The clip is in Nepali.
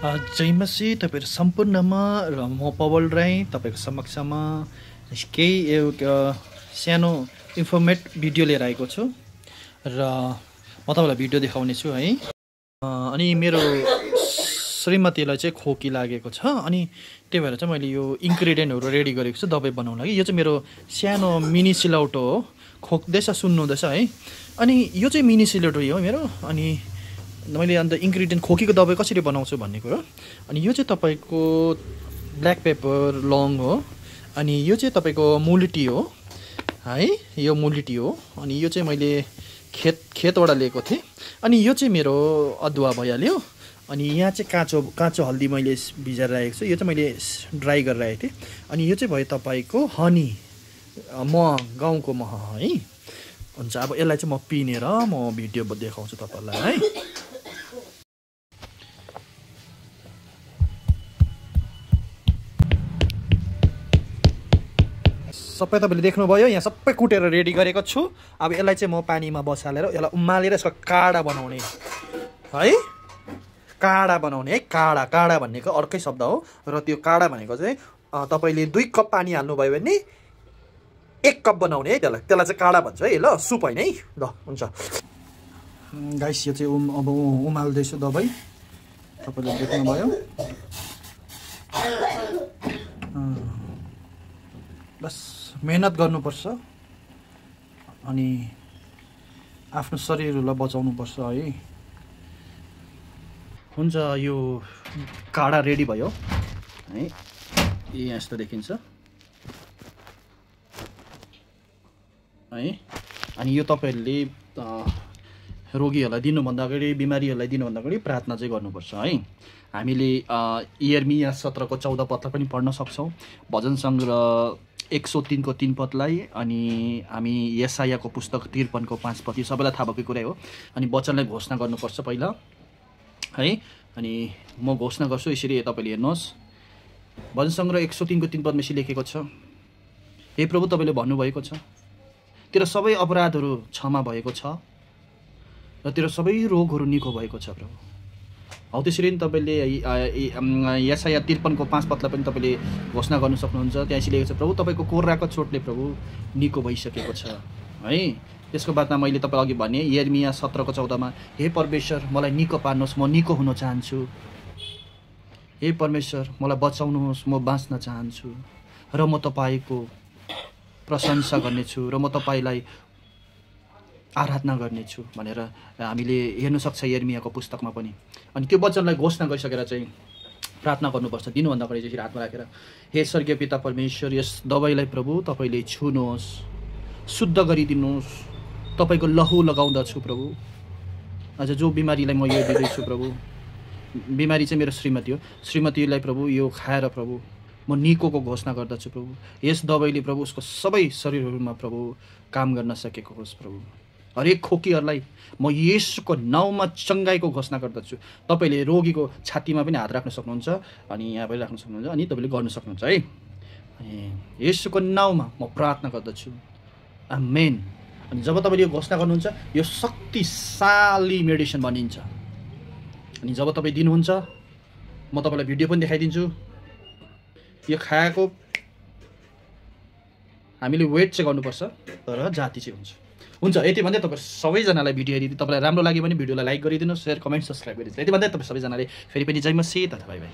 जय मसी तपाईहरु सम्पूर्णमा र म पवल राई तपाईको समक्षमा केही सानो इन्फर्मेट भिडियो लिएर आएको छु र म तपाईलाई भिडियो देखाउने छु है। अनि मेरो श्रीमतीलाई चाहिँ खोकी लागेको छ अनि त्यही भएर चाहिँ मैले यो इन्ग्रेडियन्टहरु रेडी गरेको छु दबाई बनाउन लागि। यो चाहिँ मेरो सानो मिनी सिलौटो हो, खोक्दैछ सुन्नुहुँदैछ है। अनि यो चाहिँ मिनी सिलौटो हो मेरो। अनि मैले अन्त इन्ग्रेडियन्ट खोकीको दबाई कसरी बनाउँछु भन्ने कुरो। अनि यो चाहिँ तपाईको ब्ल्याक पेपर लङ हो। अनि यो चाहिँ तपाईको मुलिटी हो है, यो मुलिटी हो। अनि यो चाहिँ मैले खेतबाट लिएको थिएँ। अनि यो चाहिँ मेरो अदुवा भइहाल्यो। अनि यहाँ चाहिँ काँचो हल्दी मैले भिजाएर राखेको छु। यो चाहिँ मैले ड्राई गरेर राखेको थिएँ। अनि यो चाहिँ भयो तपाईको हनी मह, गाउँको मह है। हुन्छ अब यसलाई चाहिँ म पिनेर म भिडियो देखाउँछु तपाईहरुलाई है। सबै तपाईले देख्नुभयो, यहाँ सबै कुटेर रेडी गरेको छु। अब यसलाई चाहिँ म पानीमा बसालेर यसलाई उमालेर यसको काडा बनाउने है। काडा बनाउने है। काडा भन्नेको अर्कै शब्द हो र त्यो काडा भनेको चाहिँ तपाईले 2 कप पानी हाल्नुभयो भने 1 कप बनाउने है त्यसलाई चाहिँ काडा भन्छ है। ल सुप हैन है। ल हुन्छ गाइस, यो चाहिँ अब उमाल्दैछु दबाई, तपाईले देख्नुभयो। बस मेहनत गर्नुपर्छ अनि आफ्नो शरीरलाई बचाउनु पर्छ है। हुन्छ यो काडा रेडी भयो है। यहाँ यस्तो देखिन्छ है। अनि यो तपाईहरुले रोगीहरूलाई दिनुभन्दा अगाडि, बिमारीहरूलाई दिनुभन्दा अगाडि प्रार्थना चाहिँ गर्नुपर्छ है। हामीले यिर्मिया 17 को 14 पदलाई पनि पढ्न सक्छौं, भजन संग्रह 103 को 3 पदलाई। अनि हामी यशायाको पुस्तक 53 को 5 पद, यो सबैलाई थाहा भएकै कुरा हो। अनि वचनलाई घोषणा गर्नुपर्छ पहिला है। अनि म घोषणा गर्छु यसरी, तपाईले हेर्नुहोस्। भजन संग्रह 103 को 3 पदमा यसरी लेखेको छ, हे प्रभु तपाईले भन्नुभएको छ तेरो सबै अपराधहरू क्षमा भएको छ र तेरो सबै रोगहरू निको भएको छ प्रभु। हौ त्यसरी नि तपाईले यशाया 53 को 5 पदलाई पनि तपाईले घोषणा गर्न सक्नुहुन्छ। त्यहाँ यसरी लेखेको छ, प्रभु तपाईको कोर्राको चोटले प्रभु निको भइसकेको छ है। त्यसको बादमा मैले तपाईलाई अघि भने यिर्मिया 17 को 14 मा, हे परमेश्वर मलाई निको पार्नुहोस्, म निको हुन चाहन्छु। हे परमेश्वर मलाई बचाउनुहोस्, म बाँच्न चाहन्छु र म तपाईको प्रशंसा गर्नेछु र म तपाईलाई आराधना गर्नेछु भनेर हामीले हेर्न सक्छ यिर्मियाको पुस्तकमा पनि। अनि त्यो वचनलाई घोषणा गरिसकेर चाहिँ प्रार्थना गर्नुपर्छ। दिनुभन्दा अगाडि चाहिँ हातमा राखेर, हे स्वर्गीय पिता परमेश्वर, यस दबाईलाई प्रभु तपाईले छुनुहोस्, शुद्ध गरिदिनुहोस्। तपाईको लहु लगाउँदछु प्रभु। अझ जो बिमारीलाई म यो दिँदैछु प्रभु, बिमारी चाहिँ मेरो श्रीमती हो, श्रीमतीलाई प्रभु यो खाएर प्रभु म निकोको घोषणा गर्दछु प्रभु। यस दबाईले प्रभु उसको सबै शरीरहरूमा प्रभु काम गर्न सकेको होस् प्रभु। हरेक खोकीहरूलाई म येशूको नाउँमा चंगाईको घोषणा गर्दछु। तपाईले रोगीको छातीमा पनि हात राख्न सक्नुहुन्छ अनि यहाँ पनि राख्न सक्नुहुन्छ अनि तपाईले गर्न सक्नुहुन्छ है। अनि येशूको नाउँमा म प्रार्थना गर्दछु, आमेन। अनि जब तपाईले यो घोषणा गर्नुहुन्छ, यो शक्तिशाली मेडिसिन बनिन्छ। अनि जब तपाई दिनुहुन्छ, म तपाईलाई भिडियो पनि देखाइदिन्छु। यो खाएको हामीले वेट चाहिँ गर्नुपर्छ तर जाति चाहिँ हुन्छ। यति भन्दै तपाईहरु सबैजनालाई भिडियो हेरिदिनु, तपाईलाई राम्रो लाग्यो भने भिडियोलाई लाइक गरिदिनुस्, शेयर कमेन्ट सब्स्क्राइब गरिदिनुस्। यति भन्दै तपाई सबैजनाले फेरि पनि जय मसीह तथा बाइ बाइ।